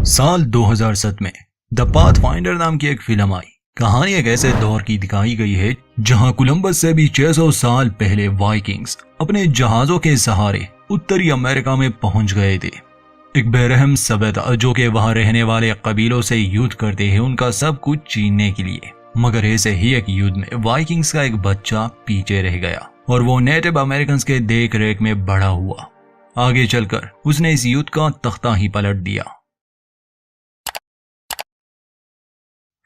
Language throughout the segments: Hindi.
साल 2007 में द पाथफाइंडर नाम की एक फिल्म आई। कहानी एक ऐसे दौर की दिखाई गई है जहां कोलंबस से भी 600 साल पहले वाइकिंग्स अपने जहाजों के सहारे उत्तरी अमेरिका में पहुंच गए थे। एक बेरहम सभ्यता जो कि वहां रहने वाले कबीलों से युद्ध करते हैं उनका सब कुछ छीनने के लिए। मगर ऐसे ही एक युद्ध में वाइकिंग्स का एक बच्चा पीछे रह गया और वो नेटिव अमेरिकन के देख रेख में बड़ा हुआ। आगे चलकर उसने इस युद्ध का तख्ता ही पलट दिया।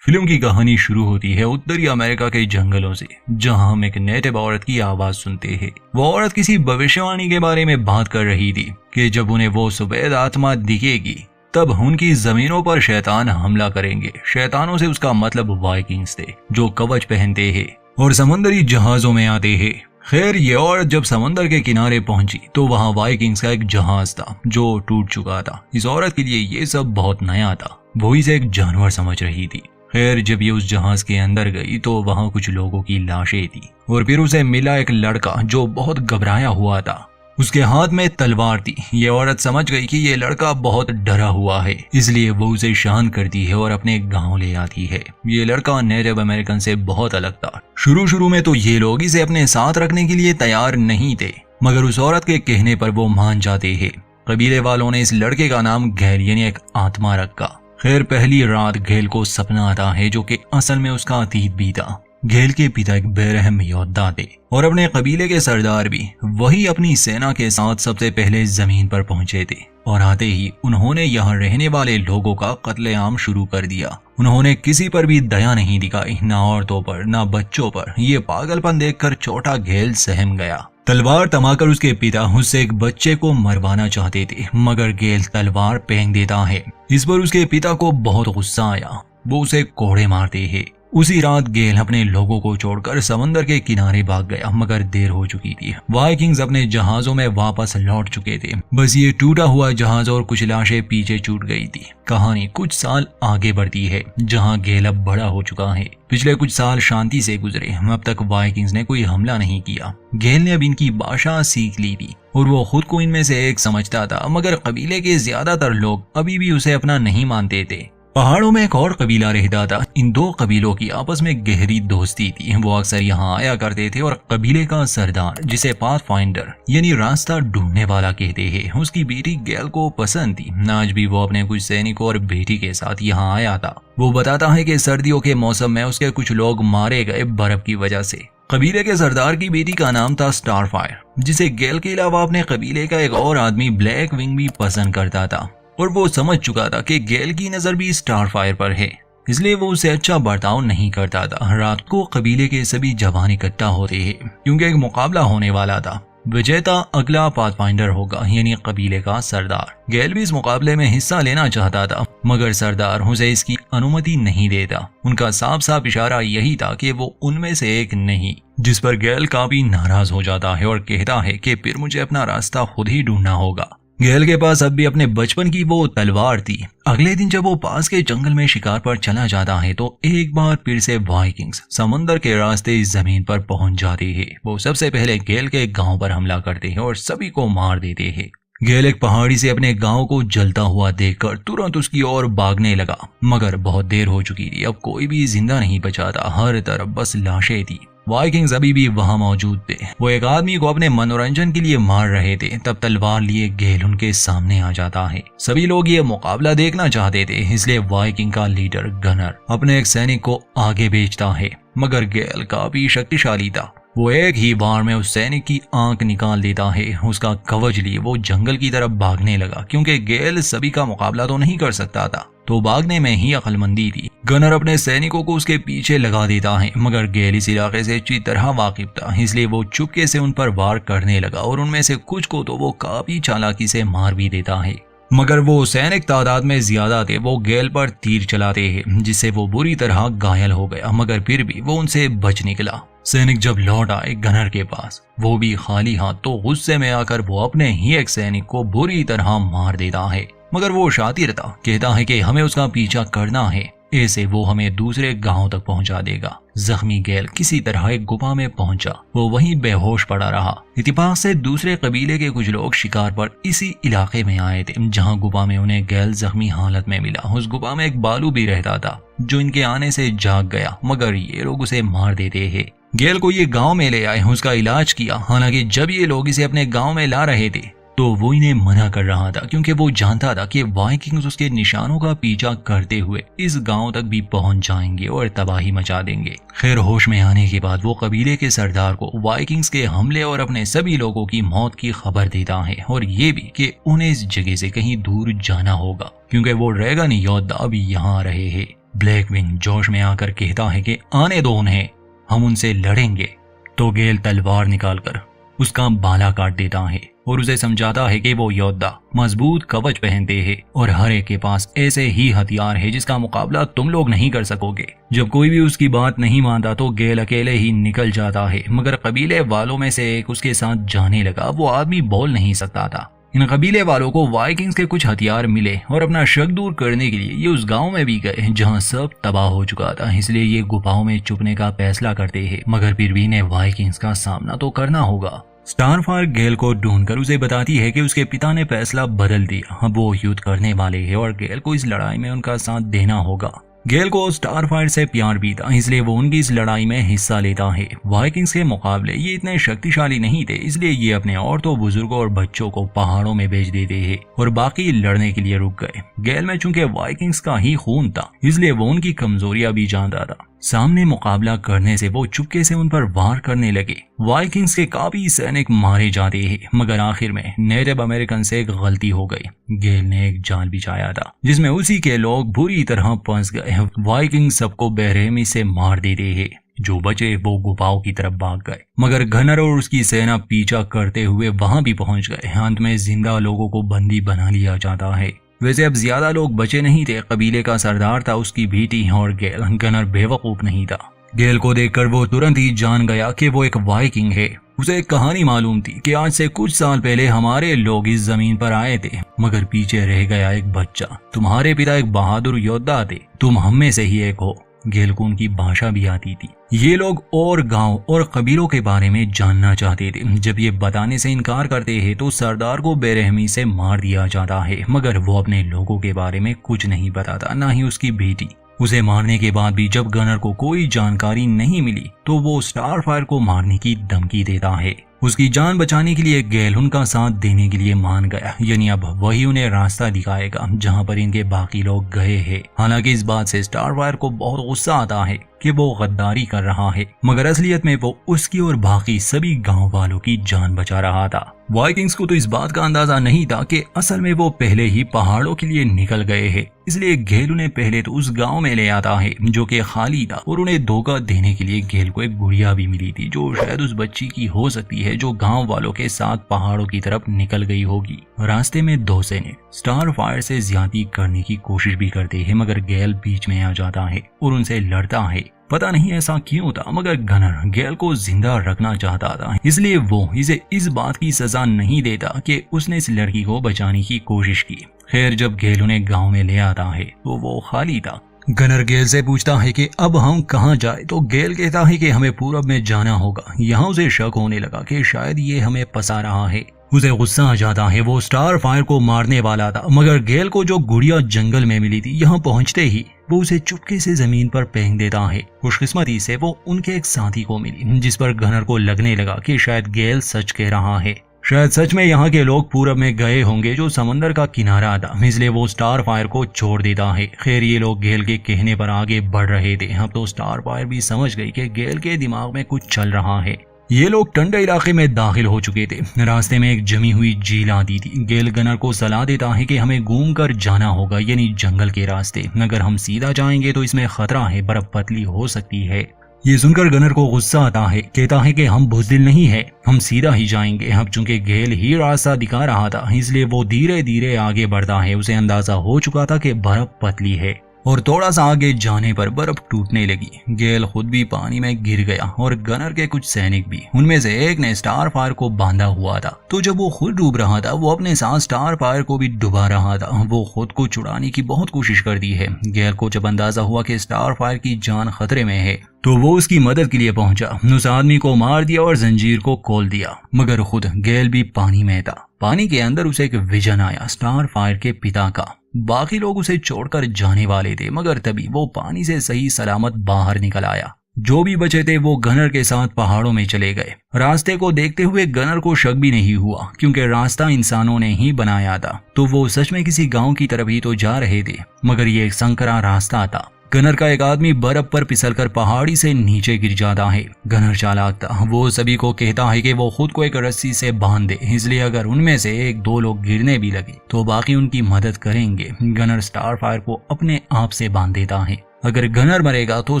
फिल्म की कहानी शुरू होती है उत्तरी अमेरिका के जंगलों से, जहां हम एक नेटिव औरत की आवाज सुनते हैं। वो औरत किसी भविष्यवाणी के बारे में बात कर रही थी कि जब उन्हें वो सफेद आत्मा दिखेगी तब उनकी जमीनों पर शैतान हमला करेंगे। शैतानों से उसका मतलब वाइकिंग्स थे जो कवच पहनते हैं और समुद्री जहाजों में आते हैं। खैर, ये औरत जब समंदर के किनारे पहुंची तो वहां वाइकिंग्स का एक जहाज था जो टूट चुका था। इस औरत के लिए ये सब बहुत नया था। वो इसे एक जानवर समझ रही थी। खैर, जब ये उस जहाज के अंदर गई तो वहां कुछ लोगों की लाशें थी और फिर उसे मिला एक लड़का जो बहुत घबराया हुआ था। उसके हाथ में तलवार थी। ये औरत समझ गई कि ये लड़का बहुत डरा हुआ है, इसलिए वो उसे शांत करती है और अपने गांव ले आती है। ये लड़का नेटिव अमेरिकन से बहुत अलग था। शुरू में तो ये लोग इसे अपने साथ रखने के लिए तैयार नहीं थे, मगर उस औरत के कहने पर वो मान जाते हैं। कबीले वालों ने इस लड़के का नाम गैल यानी एक आत्मा रखा। खैर, पहली रात गैल को सपना आता है जो कि असल में उसका अतीत भी था। गैल के पिता एक बेरहम योद्धा थे और अपने कबीले के सरदार भी वही अपनी सेना के साथ सबसे पहले जमीन पर पहुंचे थे और आते ही उन्होंने यहाँ रहने वाले लोगों का कत्लेआम शुरू कर दिया। उन्होंने किसी पर भी दया नहीं दिखाई, ना औरतों पर ना बच्चों पर। ये पागलपन देखकर छोटा गैल सहम गया। तलवार थमाकर उसके पिता उससे एक बच्चे को मरवाना चाहते थे, मगर गैल तलवार फेंक देता है। इस पर उसके पिता को बहुत गुस्सा आया। वो उसे कोड़े मारते हैं। उसी रात गैल अपने लोगों को छोड़कर समंदर के किनारे भाग गया, मगर देर हो चुकी थी। वाइकिंग्स अपने जहाजों में वापस लौट चुके थे। बस ये टूटा हुआ जहाज और कुछ लाशें पीछे छूट गई थी। कहानी कुछ साल आगे बढ़ती है जहां गैल अब बड़ा हो चुका है। पिछले कुछ साल शांति से गुजरे। अब तक वाइकिंग्स ने कोई हमला नहीं किया। गैल ने अब इनकी भाषा सीख ली थी और वो खुद को इनमें से एक समझता था, मगर कबीले के ज्यादातर लोग अभी भी उसे अपना नहीं मानते थे। पहाड़ों में एक और कबीला रहता था। इन दो कबीलों की आपस में गहरी दोस्ती थी। वो अक्सर यहाँ आया करते थे और कबीले का सरदार, जिसे पाथफाइंडर यानी रास्ता ढूंढने वाला कहते हैं, उसकी बेटी गैल को पसंद थी। आज भी वो अपने कुछ सैनिकों और बेटी के साथ यहाँ आया था। वो बताता है कि सर्दियों के मौसम में उसके कुछ लोग मारे गए बर्फ की वजह से। कबीले के सरदार की बेटी का नाम था स्टारफायर, जिसे गैल के अलावा अपने कबीले का एक और आदमी ब्लैक विंग भी पसंद करता था। और वो समझ चुका था कि गैल की नजर भी स्टारफायर पर है, इसलिए वो उसे अच्छा बर्ताव नहीं करता था। रात को कबीले के सभी जवान इकट्ठा होते हैं क्योंकि एक मुकाबला होने वाला था। विजेता अगला पाथफाइंडर होगा यानी कबीले का सरदार। गैल भी इस मुकाबले में हिस्सा लेना चाहता था, मगर सरदार उसे इसकी अनुमति नहीं देता। उनका साफ साफ इशारा यही था कि वो उनमें से एक नहीं, जिस पर गैल काफी नाराज हो जाता है और कहता है कि फिर मुझे अपना रास्ता खुद ही ढूंढना होगा। गैल के पास अब भी अपने बचपन की वो तलवार थी। अगले दिन जब वो पास के जंगल में शिकार पर चला जाता है तो एक बार फिर से वाइकिंग्स समुद्र के रास्ते इस जमीन पर पहुंच जाते हैं। वो सबसे पहले गैल के गांव पर हमला करते हैं और सभी को मार देते हैं। गैल एक पहाड़ी से अपने गांव को जलता हुआ देखकर तुरंत उसकी ओर भागने लगा, मगर बहुत देर हो चुकी थी। अब कोई भी जिंदा नहीं बचा था। हर तरफ बस लाशें थी। वाइकिंग्स अभी भी वहां मौजूद थे। वो एक आदमी को अपने मनोरंजन के लिए मार रहे थे। तब तलवार लिए गैल उनके सामने आ जाता है। सभी लोग ये मुकाबला देखना चाहते थे, इसलिए वाइकिंग का लीडर गनर अपने एक सैनिक को आगे भेजता है, मगर गैल काफी शक्तिशाली था। वो एक ही बार में उस सैनिक की आंख निकाल देता है। उसका कवच लिए वो जंगल की तरफ भागने लगा। क्योंकि गैल सभी का मुकाबला तो नहीं कर सकता था, तो भागने में ही अक्लमंदी थी। गनर अपने सैनिकों को उसके पीछे लगा देता है, मगर गैल इस इलाके से अच्छी तरह वाकिफ था, इसलिए वो चुपके से उन पर वार करने लगा और उनमें से कुछ को तो वो काफी चालाकी से मार भी देता है। मगर वो सैनिक तादाद में ज्यादा थे। वो गैल पर तीर चलाते हैं, जिससे वो बुरी तरह घायल हो गया, मगर फिर भी वो उनसे बच निकला। सैनिक जब लौट आए गनर के पास, वो भी खाली हाथ, तो गुस्से में आकर वो अपने ही एक सैनिक को बुरी तरह मार देता है। मगर वो शातिर था। कहता है कि हमें उसका पीछा करना है। ऐसे वो हमें दूसरे गांव तक पहुंचा देगा। जख्मी गेल किसी तरह एक गुफा में पहुंचा। वो वहीं बेहोश पड़ा रहा। इत्तेफाक से दूसरे कबीले के कुछ लोग शिकार पर इसी इलाके में आए थे, जहां गुफा में उन्हें गेल जख्मी हालत में मिला। उस गुफा में एक बालू भी रहता था जो इनके आने से जाग गया, मगर ये लोग उसे मार देते हैं। गेल को ये गांव में ले आए, उसका इलाज किया। हालांकि जब ये लोग इसे अपने गांव में ला रहे थे तो वो इन्हें मना कर रहा था, क्योंकि वो जानता था कि वाइकिंग्स उसके निशानों का पीछा करते हुए इस गांव तक भी पहुंच जाएंगे और तबाही मचा देंगे। खैर, होश में आने के बाद वो कबीले के सरदार को वाइकिंग्स के हमले और अपने सभी लोगों की मौत की खबर देता है, और ये भी कि उन्हें इस जगह से कहीं दूर जाना होगा, क्योंकि वो ड्रैगन योद्धा अभी यहाँ आ रहे हैं। ब्लैकविंग जोश में आकर कहता है कि आने दो उन्हें, हम उनसे लड़ेंगे। तो गेल तलवार निकालकर उसका बाला काट देता है और उसे समझाता है कि वो योद्धा मजबूत कवच पहनते हैं और हर एक के पास ऐसे ही हथियार है जिसका मुकाबला तुम लोग नहीं कर सकोगे। जब कोई भी उसकी बात नहीं मानता तो गेल अकेले ही निकल जाता है, मगर कबीले वालों में से एक उसके साथ जाने लगा। वो आदमी बोल नहीं सकता था। इन कबीले वालों को वाइकिंग्स के कुछ हथियार मिले और अपना शक दूर करने के लिए ये उस गांव में भी गए जहां सब तबाह हो चुका था। इसलिए ये गुफाओं में छुपने का फैसला करते हैं, मगर फिर भी इन्हें वाइकिंग्स का सामना तो करना होगा। स्टारफायर गेल को ढूंढकर उसे बताती है कि उसके पिता ने फैसला बदल दिया। अब वो युद्ध करने वाले हैं और गेल को इस लड़ाई में उनका साथ देना होगा। गेल को स्टारफायर से प्यार भी था, इसलिए वो उनकी इस लड़ाई में हिस्सा लेता है। वाइकिंग्स के मुकाबले ये इतने शक्तिशाली नहीं थे, इसलिए ये अपने औरतों, बुजुर्गों और बच्चों को पहाड़ों में भेज देते हैं और बाकी लड़ने के लिए रुक गए। गेल में चूंकि वाइकिंग्स का ही खून था, इसलिए वो उनकी कमजोरियां भी जानता था। सामने मुकाबला करने से वो चुपके से उन पर वार करने लगे। वाइकिंग्स के काफी सैनिक मारे जाते हैं, मगर आखिर में नेटिव अमेरिकन से एक गलती हो गई। गेल ने एक जाल बिछाया था जिसमें उसी के लोग बुरी तरह फंस गए। वाइकिंग सबको बेरहमी से मार देते हैं। जो बचे वो गुफाओं की तरफ भाग गए, मगर घनर और उसकी सेना पीछा करते हुए वहां भी पहुंच गए। अंत में जिंदा लोगों को बंदी बना लिया जाता है। वैसे अब ज्यादा लोग बचे नहीं थे। कबीले का सरदार था उसकी बेटी और गेल गनर बेवकूफ नहीं था। गेल को देखकर वो तुरंत ही जान गया कि वो एक वाइकिंग है। उसे एक कहानी मालूम थी कि आज से कुछ साल पहले हमारे लोग इस जमीन पर आए थे, मगर पीछे रह गया एक बच्चा। तुम्हारे पिता एक बहादुर योद्धा थे, तुम हम में से ही एक हो। गेल को उनकी भाषा भी आती थी। ये लोग और गांव और कबीलों के बारे में जानना चाहते थे। जब ये बताने से इनकार करते हैं तो सरदार को बेरहमी से मार दिया जाता है, मगर वो अपने लोगों के बारे में कुछ नहीं बताता, ना ही उसकी बेटी। उसे मारने के बाद भी जब गनर को कोई जानकारी नहीं मिली तो वो स्टारफायर को मारने की धमकी देता है। उसकी जान बचाने के लिए गेल उनका साथ देने के लिए मान गया, यानी अब वही उन्हें रास्ता दिखाएगा जहां पर इनके बाकी लोग गए हैं। हालांकि इस बात से स्टारफायर को बहुत गुस्सा आता है कि वो गद्दारी कर रहा है, मगर असलियत में वो उसकी और बाकी सभी गांव वालों की जान बचा रहा था। वाइकिंग्स को तो इस बात का अंदाजा नहीं था कि असल में वो पहले ही पहाड़ों के लिए निकल गए हैं। इसलिए गेल उन्हें पहले तो उस गांव में ले आता है जो कि खाली था, और उन्हें धोखा देने के लिए गेल को एक गुड़िया भी मिली थी जो शायद उस बच्ची की हो सकती है जो गांव वालों के साथ पहाड़ों की तरफ निकल गई होगी। रास्ते में दो सैनिक स्टारफायर से ज्यादती करने की कोशिश भी करते हैं, मगर गेल बीच में आ जाता है और उनसे लड़ता है। पता नहीं ऐसा क्यों था, मगर गनर गेल को जिंदा रखना चाहता था, इसलिए वो इसे इस बात की सजा नहीं देता कि उसने इस लड़की को बचाने की कोशिश की। खैर, जब गेल उन्हें गांव में ले आता है तो वो खाली था। गनर गेल से पूछता है कि अब हम कहाँ जाए, तो गेल कहता है कि हमें पूरब में जाना होगा। यहाँ उसे शक होने लगा कि शायद ये हमें फंसा रहा है। उसे गुस्सा आ जाता है। वो स्टारफायर को मारने वाला था, मगर गेल को जो गुड़िया जंगल में मिली थी, यहाँ पहुँचते ही वो उसे चुपके से जमीन पर फेंक देता है। खुशकिस्मती से वो उनके एक साथी को मिली, जिस पर गनर को लगने लगा कि शायद गेल सच कह रहा है। शायद सच में यहाँ के लोग पूरब में गए होंगे जो समंदर का किनारा था, इसलिए वो स्टारफायर को छोड़ देता है। खैर, ये लोग गेल के कहने पर आगे बढ़ रहे थे। अब तो स्टारफायर भी समझ गई कि गेल के दिमाग में कुछ चल रहा है। ये लोग ठंडे इलाके में दाखिल हो चुके थे। रास्ते में एक जमी हुई झील आती थी। गेल गनर को सलाह देता है कि हमें घूम कर जाना होगा, यानी जंगल के रास्ते। अगर हम सीधा जाएंगे तो इसमें खतरा है, बर्फ पतली हो सकती है। ये सुनकर गनर को गुस्सा आता है। कहता है कि हम बुज़दिल नहीं है, हम सीधा ही जाएंगे। अब चूंकि गेल ही रास्ता दिखा रहा था, इसलिए वो धीरे धीरे आगे बढ़ता है। उसे अंदाजा हो चुका था कि बर्फ पतली है। और थोड़ा सा आगे जाने पर बर्फ टूटने लगी। गेल खुद भी पानी में गिर गया और गनर के कुछ सैनिक भी। उनमें से एक ने स्टार फायर को बांधा हुआ था, तो जब वो खुद डूब रहा था वो अपने साथ स्टार फायर को भी डुबा रहा था। वो खुद को छुड़ाने की बहुत कोशिश करती है। गेल को जब अंदाजा हुआ कि स्टार फायर की जान खतरे में है तो वो उसकी मदद के लिए पहुंचा। उस आदमी को मार दिया और जंजीर को खोल दिया, मगर खुद गेल भी पानी में था। पानी के अंदर उसे एक विजन आया स्टार फायर के पिता का। बाकी लोग उसे छोड़कर जाने वाले थे, मगर तभी वो पानी से सही सलामत बाहर निकल आया। जो भी बचे थे वो गनर के साथ पहाड़ों में चले गए। रास्ते को देखते हुए गनर को शक भी नहीं हुआ, क्योंकि रास्ता इंसानों ने ही बनाया था। तो वो सच में किसी गांव की तरफ ही तो जा रहे थे, मगर ये एक संकरा रास्ता था। गनर का एक आदमी बर्फ पर फिसलकर पहाड़ी से नीचे गिर जाता है। गनर चालाक था, वो सभी को कहता है कि वो खुद को एक रस्सी से बांध दे, इसलिए अगर उनमें से एक दो लोग गिरने भी लगे तो बाकी उनकी मदद करेंगे। गनर स्टार फायर को अपने आप से बांध देता है। अगर गनर मरेगा तो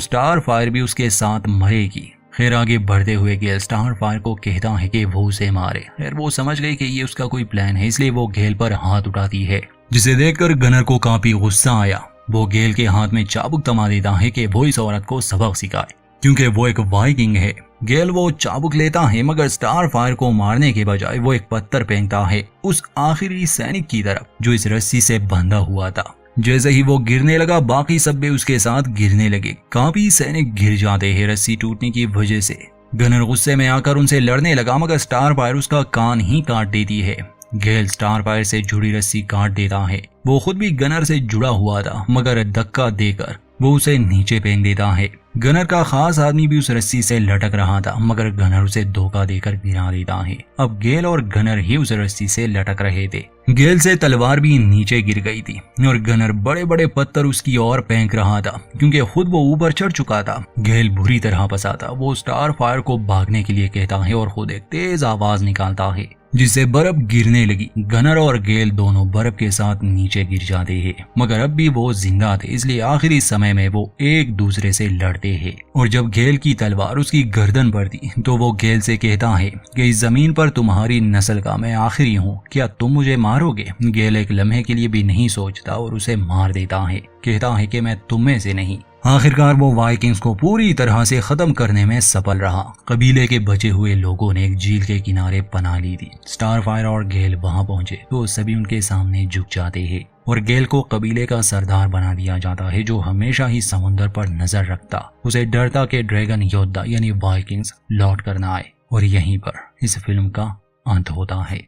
स्टार फायर भी उसके साथ मरेगी। खैर आगे बढ़ते हुए गेल स्टार फायर को कहता है कि वो उसे मारे। खैर वो समझ गई कि ये उसका कोई प्लान है, इसलिए वो गेल पर हाथ उठाती है, जिसे देखकर गनर को काफी गुस्सा आया। वो गेल के हाथ में चाबुक थमा देता है कि वो इस औरत को सबक सिखाए, क्योंकि वो एक वाइकिंग है। गेल वो चाबुक लेता है, मगर स्टार फायर को मारने के बजाय वो एक पत्थर फेंकता है उस आखिरी सैनिक की तरफ जो इस रस्सी से बंधा हुआ था। जैसे ही वो गिरने लगा बाकी सब भी उसके साथ गिरने लगे। काफी सैनिक गिर जाते हैं रस्सी टूटने की वजह से। गनर गुस्से में आकर उनसे लड़ने लगा, मगर स्टार फायर उसका कान ही काट देती है। गेल स्टार फायर से जुड़ी रस्सी काट देता है। वो खुद भी गनर से जुड़ा हुआ था, मगर धक्का देकर वो उसे नीचे फेंक देता है। गनर का खास आदमी भी उस रस्सी से लटक रहा था, मगर गनर उसे धोखा देकर गिरा देता है। अब गेल और गनर ही उस रस्सी से लटक रहे थे। गेल से तलवार भी नीचे गिर गई थी और गनर बड़े बड़े पत्थर उसकी ओर फेंक रहा था, क्योंकि खुद वो ऊपर चढ़ चुका था। गेल बुरी तरह फंसा था। वो स्टार फायर को भागने के लिए कहता है और खुद एक तेज आवाज निकालता है, जिससे बर्फ गिरने लगी। गनर और गेल दोनों बर्फ के साथ नीचे गिर जाते हैं, मगर अब भी वो जिंदा थे, इसलिए आखिरी समय में वो एक दूसरे से लड़ते हैं। और जब गेल की तलवार उसकी गर्दन पर थी तो वो गेल से कहता है कि इस जमीन पर तुम्हारी नस्ल का मैं आखिरी हूँ, क्या तुम मुझे मारोगे? गेल एक लम्हे के लिए भी नहीं सोचता और उसे मार देता है। कहता है कि मैं तुम में से नहीं। आखिरकार वो वाइकिंग्स को पूरी तरह से खत्म करने में सफल रहा। कबीले के बचे हुए लोगों ने एक झील के किनारे पनाह ली थी। स्टार फायर और गेल वहां पहुंचे तो सभी उनके सामने झुक जाते हैं और गेल को कबीले का सरदार बना दिया जाता है, जो हमेशा ही समुद्र पर नजर रखता। उसे डरता कि ड्रैगन योद्धा यानी वाइकिंग्स लौट कर ना आए। और यहीं पर इस फिल्म का अंत होता है।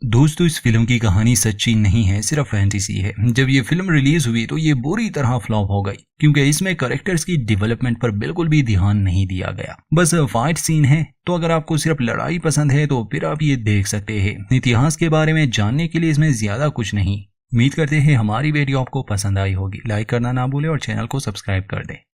दोस्तों इस फिल्म की कहानी सच्ची नहीं है, सिर्फ फैंटेसी है। जब ये फिल्म रिलीज हुई तो ये बुरी तरह फ्लॉप हो गई, क्योंकि इसमें कैरेक्टर्स की डेवलपमेंट पर बिल्कुल भी ध्यान नहीं दिया गया। बस फाइट सीन है। तो अगर आपको सिर्फ लड़ाई पसंद है तो फिर आप ये देख सकते हैं। इतिहास के बारे में जानने के लिए इसमें ज्यादा कुछ नहीं। उम्मीद करते हैं हमारी वीडियो आपको पसंद आई होगी। लाइक करना ना भूलें और चैनल को सब्सक्राइब कर दें।